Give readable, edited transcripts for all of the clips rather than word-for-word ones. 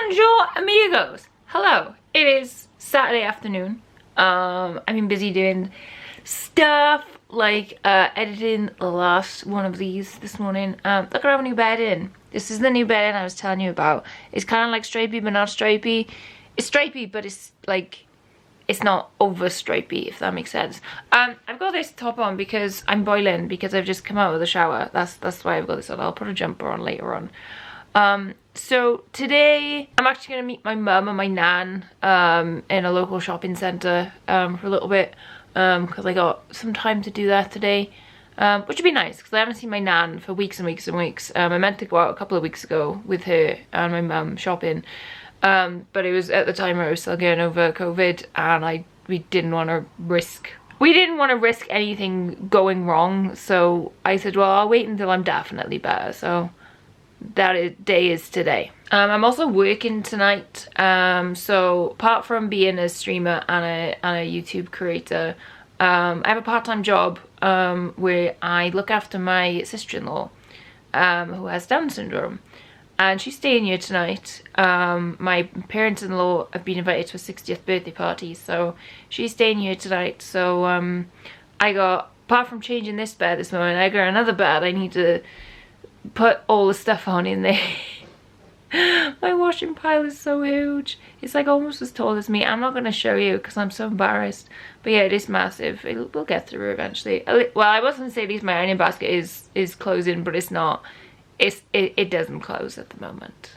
Bonjour amigos! Hello, it is Saturday afternoon. I've been busy doing stuff like editing the last one of these this morning. Look, I have a new bed in. This is the new bed I was telling you about. It's kind of like stripey but not stripey. It's stripey but it's like, it's not over stripey, if that makes sense. I've got this top on because I'm boiling, because I've just come out of the shower. That's why I've got this on. I'll put a jumper on later on. So today I'm actually going to meet my mum and my nan in a local shopping centre for a little bit, because I got some time to do that today, which would be nice because I haven't seen my nan for weeks and weeks and weeks. I meant to go out a couple of weeks ago with her and my mum shopping, but it was at the time where I was still going over COVID, and we didn't want to risk anything going wrong, so I said, well, I'll wait until I'm definitely better. So that day is today. I'm also working tonight, so apart from being a streamer and a YouTube creator, I have a part-time job where I look after my sister-in-law who has Down syndrome, and she's staying here tonight. My parents-in-law have been invited to a 60th birthday party, so she's staying here tonight. So I got, apart from changing this bed this morning, I got another bed I need to put all the stuff on in there. My washing pile is so huge. It's like almost as tall as me. I'm not going to show you because I'm so embarrassed, but yeah, it is massive. We'll get through eventually. Well, I was going to say at least my ironing basket is closing, but it's not. It doesn't close at the moment.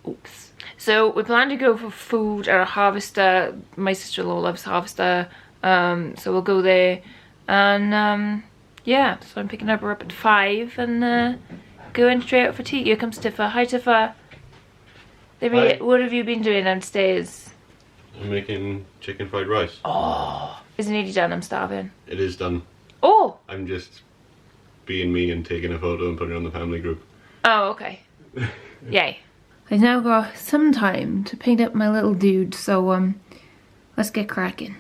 Oops. So we plan to go for food at a Harvester. My sister-in-law loves Harvester, so we'll go there, and yeah, so I'm picking her up at 5 and going straight out for tea. Here comes Tifa. Hi, Tifa. Hi. What have you been doing downstairs? I'm making chicken fried rice. Oh, is it nearly done? I'm starving. It is done. Oh! I'm just being me and taking a photo and putting it on the family group. Oh, okay. Yay. I've now got some time to paint up my little dude, so let's get cracking.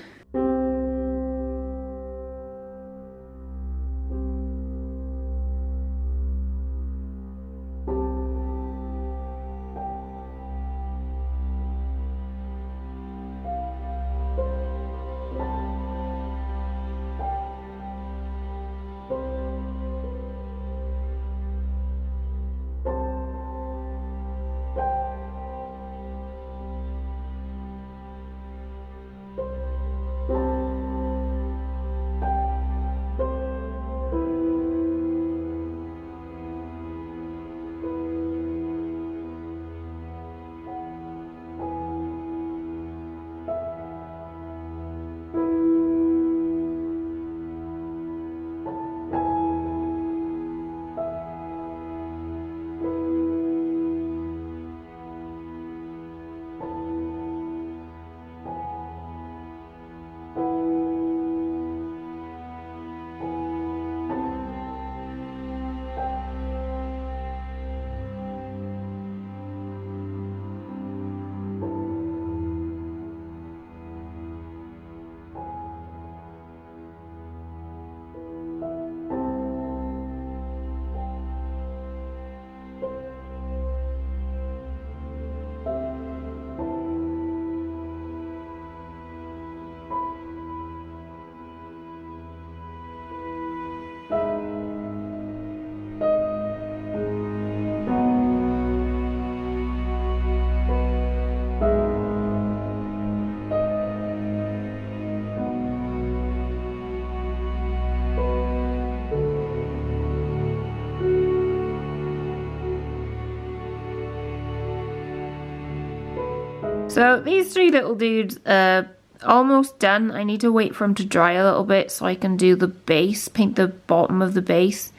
So these three little dudes are almost done. I need to wait for them to dry a little bit so I can do the base, paint the bottom of the base.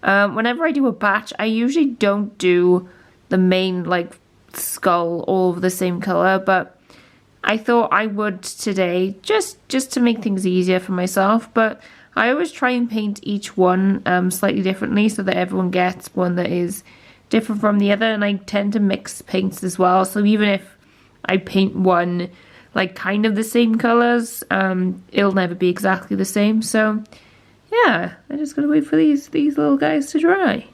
Whenever I do a batch, I usually don't do the main like skull all of the same color, but I thought I would today just to make things easier for myself. But I always try and paint each one slightly differently so that everyone gets one that is different from the other, and I tend to mix paints as well. So even if I paint one like kind of the same colors, it'll never be exactly the same. So yeah, I just gotta wait for these little guys to dry.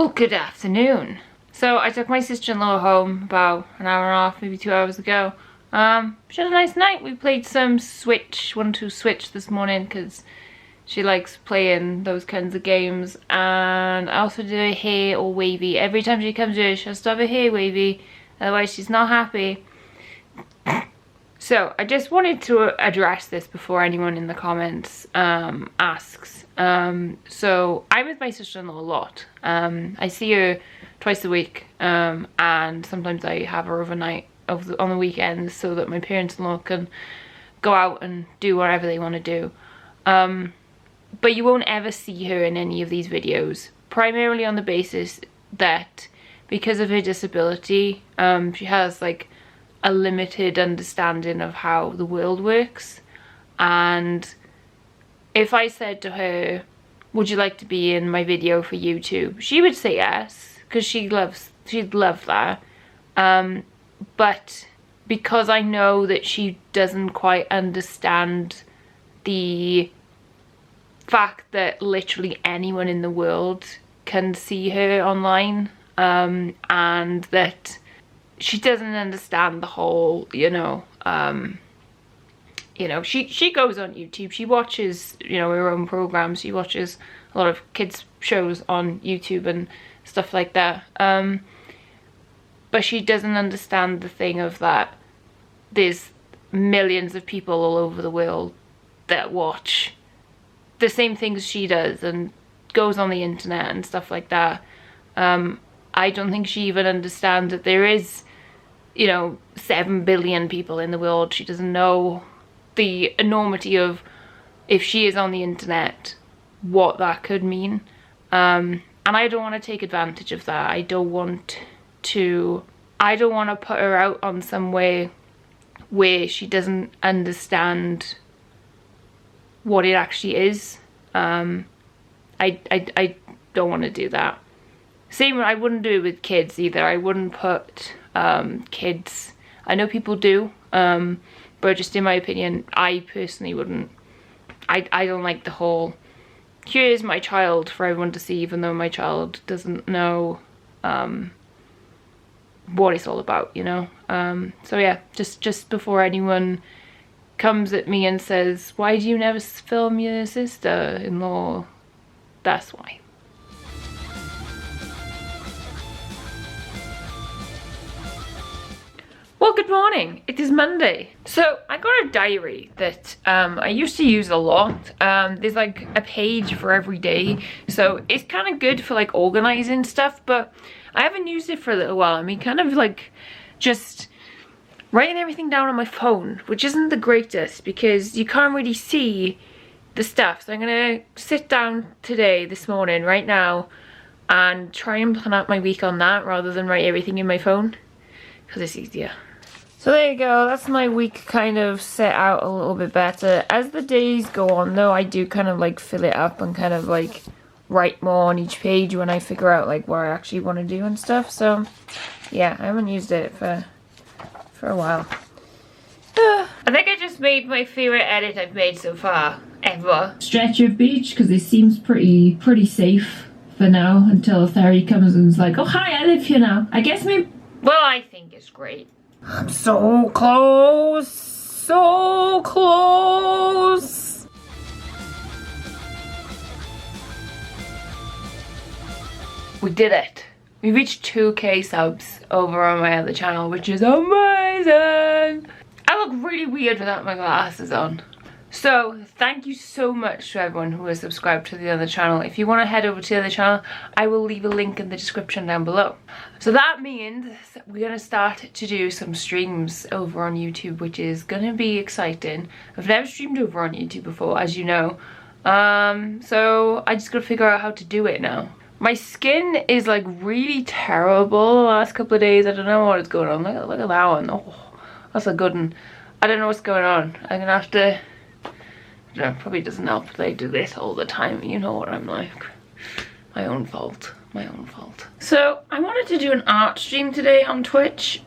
Well, good afternoon. So I took my sister-in-law home about an hour and a half, maybe 2 hours ago. She had a nice night. We played some Switch, 1-2 Switch this morning because she likes playing those kinds of games. And I also did her hair all wavy. Every time she comes here, she has to have her hair wavy, otherwise she's not happy. So I just wanted to address this before anyone in the comments asks. So I'm with my sister-in-law a lot. I see her twice a week, and sometimes I have her overnight on the weekends so that my parents-in-law can go out and do whatever they want to do. But you won't ever see her in any of these videos, primarily on the basis that because of her disability, she has like a limited understanding of how the world works. And if I said to her, would you like to be in my video for YouTube, she would say yes, because she'd love that. But because I know that she doesn't quite understand the fact that literally anyone in the world can see her online, and that she doesn't understand the whole, she goes on YouTube, she watches, her own programs, she watches a lot of kids shows on YouTube and stuff like that, but she doesn't understand the thing of that there's millions of people all over the world that watch the same things she does and goes on the internet and stuff like that. I don't think she even understands that there is 7 billion people in the world. She doesn't know the enormity of, if she is on the internet, what that could mean. And I don't want to take advantage of that. I don't want to put her out on some way where she doesn't understand what it actually is. I don't want to do that. Same, I wouldn't do it with kids either. I wouldn't put kids, I know people do, but just in my opinion, I personally wouldn't. I don't like the whole, here's my child for everyone to see, even though my child doesn't know what it's all about, so yeah, just before anyone comes at me and says, why do you never film your sister-in-law, that's why. Well, good morning. It is Monday. So I got a diary that I used to use a lot. There's like a page for every day, so it's kind of good for like organizing stuff, but I haven't used it for a little while. I mean, kind of like just writing everything down on my phone, which isn't the greatest because you can't really see the stuff. So I'm gonna sit down today, this morning, right now, and try and plan out my week on that rather than write everything in my phone, because it's easier. So there you go, that's my week kind of set out a little bit better. As the days go on though, I do kind of like fill it up and kind of like write more on each page when I figure out like what I actually want to do and stuff. So yeah, I haven't used it for a while. I think I just made my favourite edit I've made so far, ever. Stretch of beach, because it seems pretty safe for now until a fairy comes and is like, oh hi, I live here now. I guess maybe, well, I think it's great. I'm so close, so close. We did it. We reached 2k subs over on my other channel, which is amazing. I look really weird without my glasses on. So thank you so much to everyone who has subscribed to the other channel. If you want to head over to the other channel, I will leave a link in the description down below. So that means we're going to start to do some streams over on YouTube, which is going to be exciting. I've never streamed over on YouTube before, as you know. So I just got to figure out how to do it now. My skin is like really terrible the last couple of days. I don't know what is going on. Look at that one. Oh, that's a good one. I don't know what's going on. I'm going to have to... probably doesn't help that I do this all the time. You know what I'm like. My own fault. My own fault. So I wanted to do an art stream today on Twitch,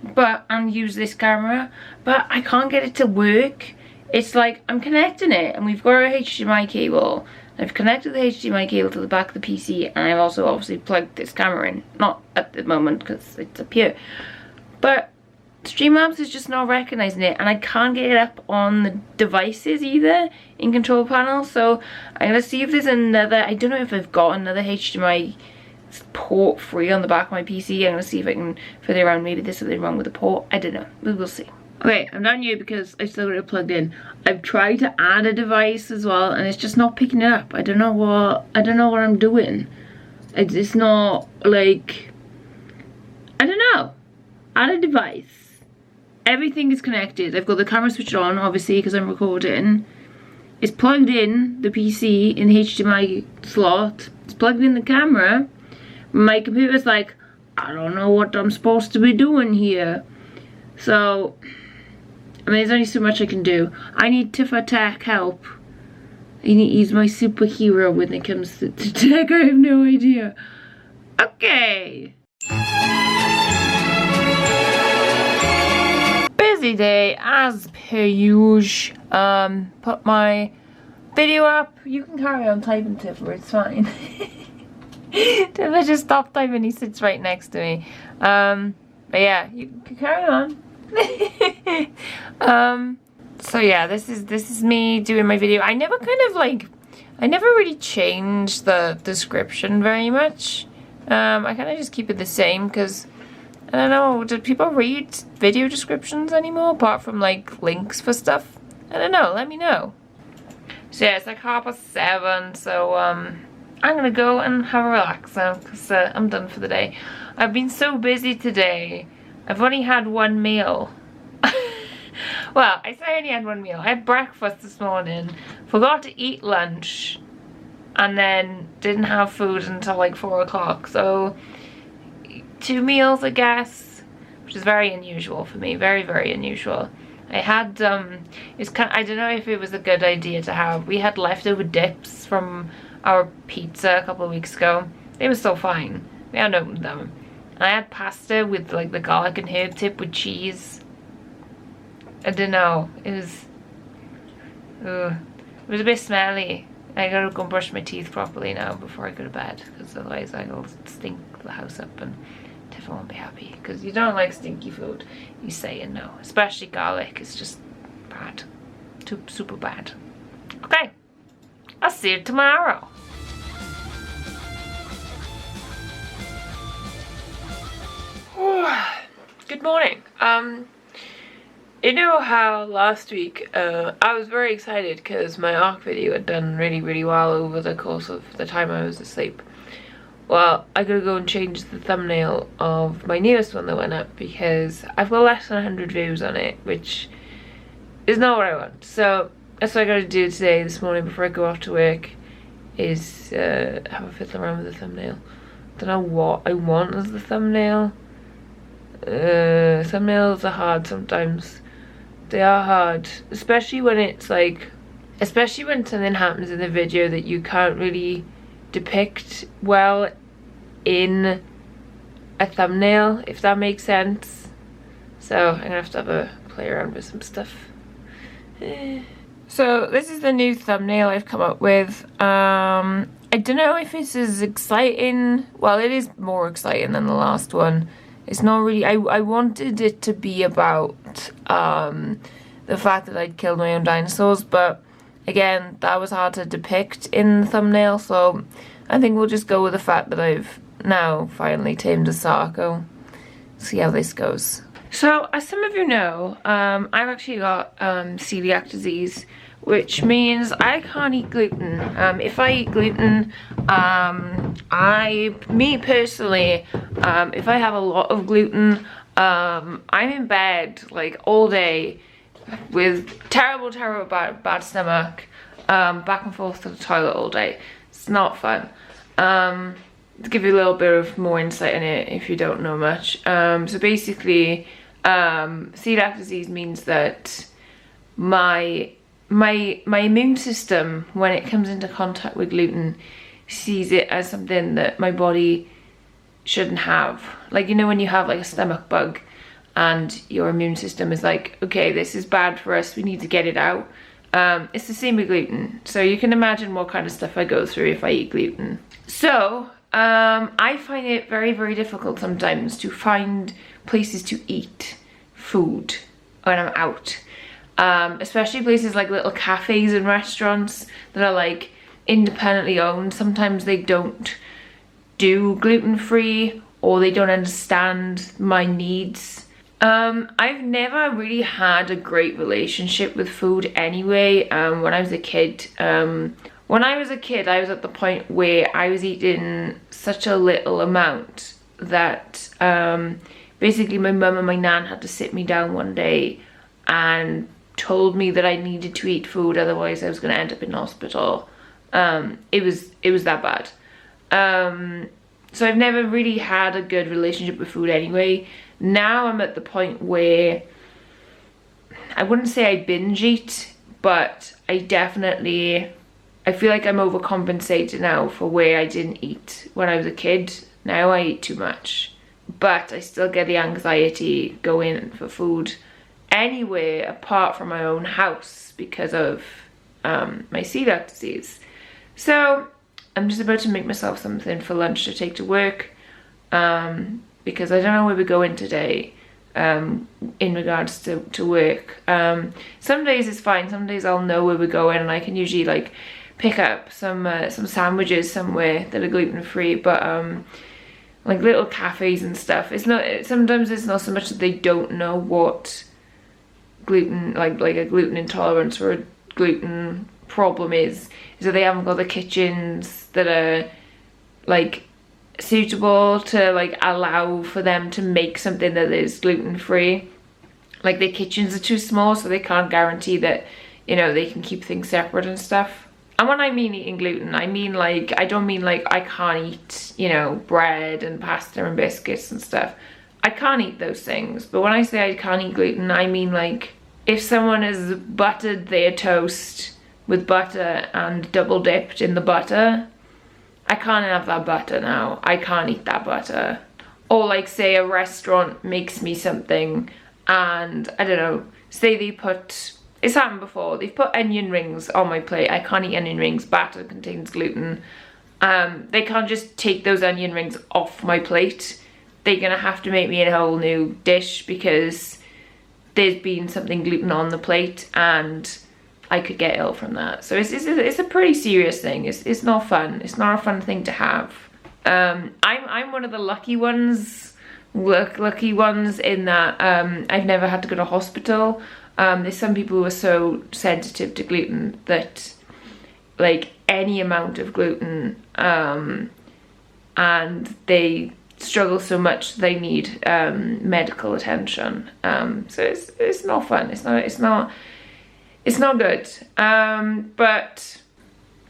and use this camera, but I can't get it to work. It's like I'm connecting it and we've got our HDMI cable I've connected the HDMI cable to the back of the PC, and I've also obviously plugged this camera in. Not at the moment because it's up here. But Streamlabs is just not recognizing it, and I can't get it up on the devices either in control panel. So I'm gonna see if there's another, I don't know if I've got another HDMI port free on the back of my PC. I'm gonna see if I can fit it around. Maybe there's something wrong with the port. I don't know. We will see. Okay, I'm down here because I've still got it plugged in. I've tried to add a device as well, and it's just not picking it up. I don't know what I'm doing. It's not like, I don't know. Add a device. Everything is connected. I've got the camera switched on, obviously, because I'm recording. It's plugged in the PC in the HDMI slot. It's plugged in the camera. My computer's like, I don't know what I'm supposed to be doing here. So, I mean, there's only so much I can do. I need Tifa Tech help. He's my superhero when it comes to tech. I have no idea. Okay. Busy day as per usual. Put my video up. You can carry on typing, Tifa, it's fine. Tifa just stopped typing, he sits right next to me. But yeah, you can carry on. So yeah, this is me doing my video. I never really changed the description very much. I kind of just keep it the same because I don't know, do people read video descriptions anymore apart from like links for stuff? I don't know, let me know. So yeah, it's like 7:30, so I'm gonna go and have a relax now because I'm done for the day. I've been so busy today. I've only had one meal. Well, I say I only had one meal. I had breakfast this morning, forgot to eat lunch, and then didn't have food until like 4 o'clock. So 2 meals, I guess, which is very unusual for me. Very, very unusual. I had I don't know if it was a good idea to have. We had leftover dips from our pizza a couple of weeks ago. They were still fine. We hadn't opened them. And I had pasta with like the garlic and herb tip with cheese. I don't know. It was a bit smelly. I gotta go brush my teeth properly now before I go to bed, because otherwise I'll stink the house up and Tifa won't be happy. Because you don't like stinky food. You say no. Especially garlic. It's just bad. Super bad. Okay. I'll see you tomorrow. Good morning. You know how last week I was very excited because my ARC video had done really well over the course of the time I was asleep. Well, I gotta go and change the thumbnail of my newest one that went up because I've got less than 100 views on it, which is not what I want. So that's what I gotta do today, this morning, before I go off to work, is have a fiddle around with the thumbnail. Don't know what I want as the thumbnail. Thumbnails are hard sometimes. They are hard, especially when it's like, especially when something happens in the video that you can't really depict well in a thumbnail, if that makes sense. So I'm gonna have to have a play around with some stuff. So this is the new thumbnail I've come up with. I don't know if it's as exciting. Well, it is more exciting than the last one. It's not really, I wanted it to be about the fact that I'd killed my own dinosaurs, but again, that was hard to depict in the thumbnail, so I think we'll just go with the fact that I've now finally tamed a Sarco. See how this goes. So, as some of you know, I've actually got celiac disease, which means I can't eat gluten. If I eat gluten, me personally, if I have a lot of gluten, I'm in bed like all day with terrible bad stomach, back and forth to the toilet all day. It's not fun. To give you a little bit of more insight in it if you don't know much. So basically, celiac disease means that my immune system, when it comes into contact with gluten, sees it as something that my body shouldn't have. Like, you know, when you have like a stomach bug and your immune system is like, okay, this is bad for us, we need to get it out. It's the same with gluten. So you can imagine what kind of stuff I go through if I eat gluten. So I find it very, very difficult sometimes to find places to eat food when I'm out. Especially places like little cafes and restaurants that are like independently owned. Sometimes they don't do gluten-free, or they don't understand my needs. I've never really had a great relationship with food anyway. When I was a kid, I was at the point where I was eating such a little amount that basically my mum and my nan had to sit me down one day and told me that I needed to eat food, otherwise I was going to end up in hospital. It was that bad. So I've never really had a good relationship with food anyway. Now I'm at the point where I wouldn't say I binge eat, but I feel like I'm overcompensating now for where I didn't eat when I was a kid. Now I eat too much, but I still get the anxiety going for food anywhere apart from my own house because of my celiac disease. So I'm just about to make myself something for lunch to take to work, because I don't know where we're going today in regards to work. Some days it's fine, some days I'll know where we're going and I can usually like pick up some sandwiches somewhere that are gluten-free, but like little cafes and stuff, sometimes it's not so much that they don't know what gluten, like a gluten intolerance or a gluten problem is that they haven't got the kitchens that are like suitable to like allow for them to make something that is gluten-free. Like the kitchens are too small, so they can't guarantee that, you know, they can keep things separate and stuff. And when I mean eating gluten, I mean like, I don't mean like I can't eat, you know, bread and pasta and biscuits and stuff. I can't eat those things. But when I say I can't eat gluten, I mean like if someone has buttered their toast with butter and double dipped in the butter, I can't have that butter now. I can't eat that butter. Or like say a restaurant makes me something and I don't know, say they put, it's happened before, they've put onion rings on my plate. I can't eat onion rings, batter contains gluten. They can't just take those onion rings off my plate. They're gonna have to make me a whole new dish because there's been something gluten on the plate and I could get ill from that. So it's a pretty serious thing. It's not fun. It's not a fun thing to have. I'm one of the lucky ones in that I've never had to go to hospital. There's some people who are so sensitive to gluten that like any amount of gluten and they struggle so much they need medical attention. So it's not fun. It's not good. But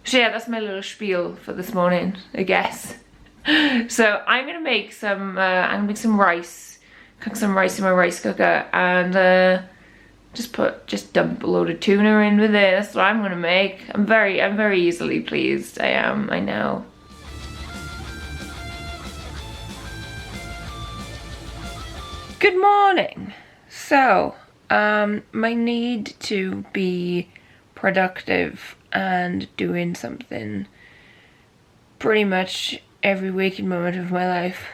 so yeah, that's my little spiel for this morning, I guess. So I'm gonna make some rice, cook some rice in my rice cooker, and just dump a load of tuna in with it. That's what I'm gonna make. I'm very easily pleased. I am, I know. Good morning. So my need to be productive and doing something pretty much every waking moment of my life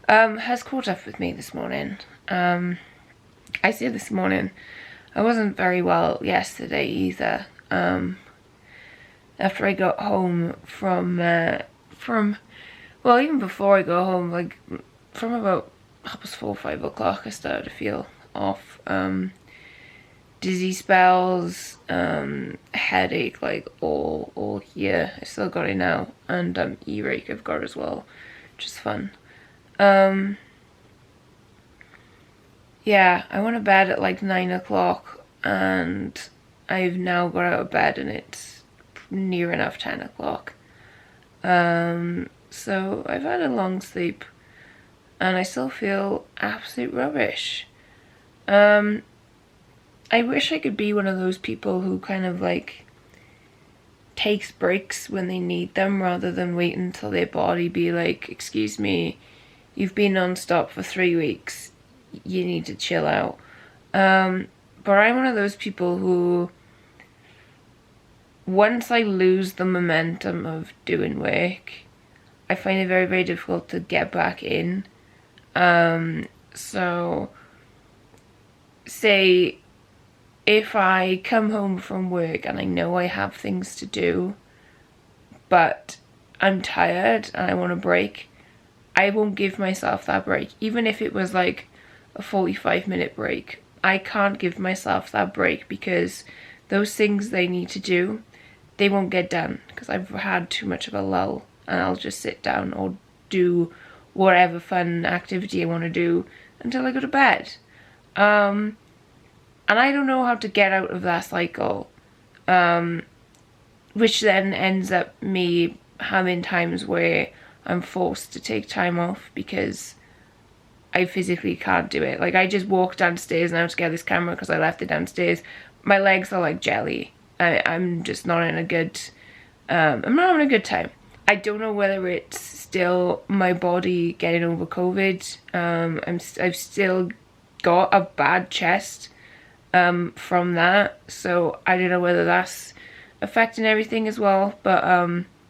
has caught up with me this morning. I say this morning, I wasn't very well yesterday either. After I got home from well, even before I got home, like from about 4:30, 5 o'clock, I started to feel off. Dizzy spells, headache, like all here. I still got it now, and earache I've got as well, which is fun. Yeah, I went to bed at like 9 o'clock, and I've now got out of bed, and it's near enough 10 o'clock. So I've had a long sleep, and I still feel absolute rubbish. I wish I could be one of those people who kind of like takes breaks when they need them rather than wait until their body be like, excuse me, you've been non-stop for 3 weeks, you need to chill out. But I'm one of those people who once I lose the momentum of doing work, I find it very, very difficult to get back in. So say if I come home from work and I know I have things to do, but I'm tired and I want a break, I won't give myself that break. Even if it was like a 45-minute break, I can't give myself that break because those things they need to do, they won't get done because I've had too much of a lull, and I'll just sit down or do whatever fun activity I want to do until I go to bed. And I don't know how to get out of that cycle, which then ends up me having times where I'm forced to take time off because I physically can't do it. Like, I just walked downstairs now to get this camera because I left it downstairs. My legs are like jelly. I'm just not in a good, I'm not having a good time. I don't know whether it's still my body getting over COVID. I've still got a bad chest from that, so I don't know whether that's affecting everything as well. But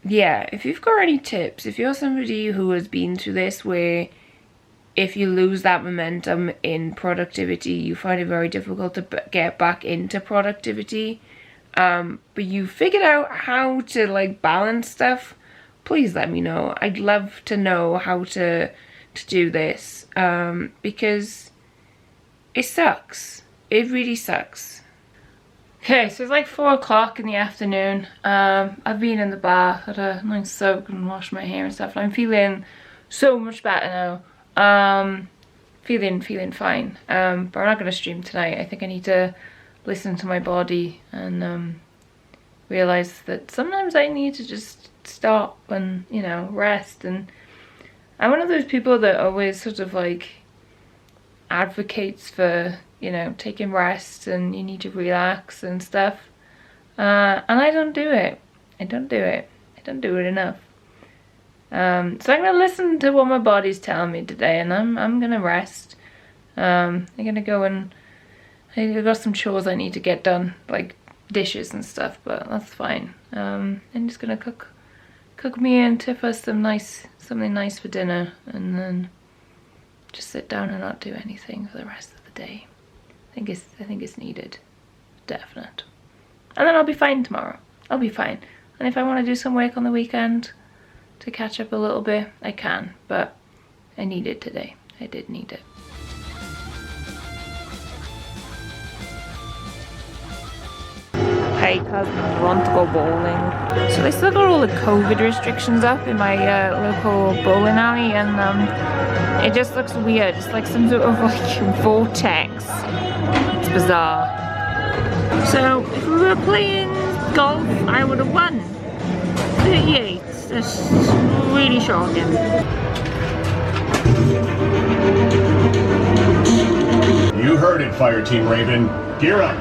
yeah, if you've got any tips, if you're somebody who has been through this, where if you lose that momentum in productivity, you find it very difficult to get back into productivity, but you figured out how to like balance stuff, please let me know. I'd love to know how to do this, because it sucks. It really sucks. Okay, so it's like 4 o'clock in the afternoon. I've been in the bath, had a nice soak and washed my hair and stuff, and I'm feeling so much better now. Feeling fine. But I'm not going to stream tonight. I think I need to listen to my body and realize that sometimes I need to just stop and, you know, rest. And I'm one of those people that always sort of like advocates for, you know, taking rest and you need to relax and stuff, and I don't do it. I don't do it enough. So I'm gonna listen to what my body's telling me today, and I'm gonna rest. I'm gonna go and I've got some chores I need to get done, like dishes and stuff, but that's fine. I'm just gonna cook me and Tifa something nice for dinner, and then just sit down and not do anything for the rest of the day. I think it's needed, definite. And then I'll be fine tomorrow. I'll be fine. And if I want to do some work on the weekend to catch up a little bit, I can. But I need it today. I did need it. Hey cousins, want to go bowling. So they still got all the COVID restrictions up in my local bowling alley, and it just looks weird. It's like some sort of like vortex. It's bizarre. So if we were playing golf, I would have won. 38. That's really shocking. You heard it, Fire Team Raven. Gear up.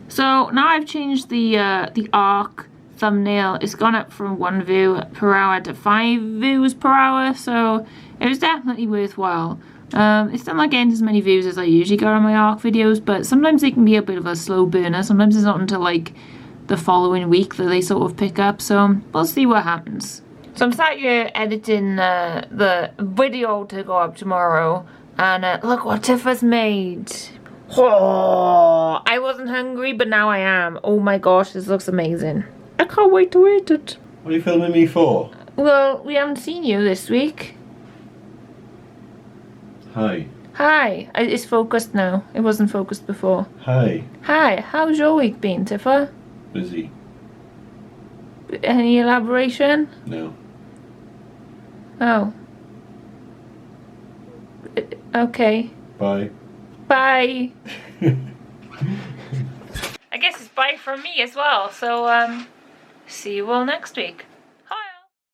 So now I've changed the arc thumbnail. It's gone up from 1 view per hour to 5 views per hour, so it was definitely worthwhile. It's still not getting as many views as I usually get on my arc videos, but sometimes they can be a bit of a slow burner. Sometimes it's not until like the following week that they sort of pick up, so we'll see what happens. So I'm sat here editing the video to go up tomorrow, and look what Tifa's made. Oh, I wasn't hungry, but now I am. Oh my gosh, this looks amazing. I can't wait to eat it. What are you filming me for? Well, we haven't seen you this week. Hi. Hi. It's focused now. It wasn't focused before. Hi. Hi. How's your week been, Tifa? Busy. Any elaboration? No. Oh. Okay. Bye. Bye. I guess it's bye from me as well, so see you all next week.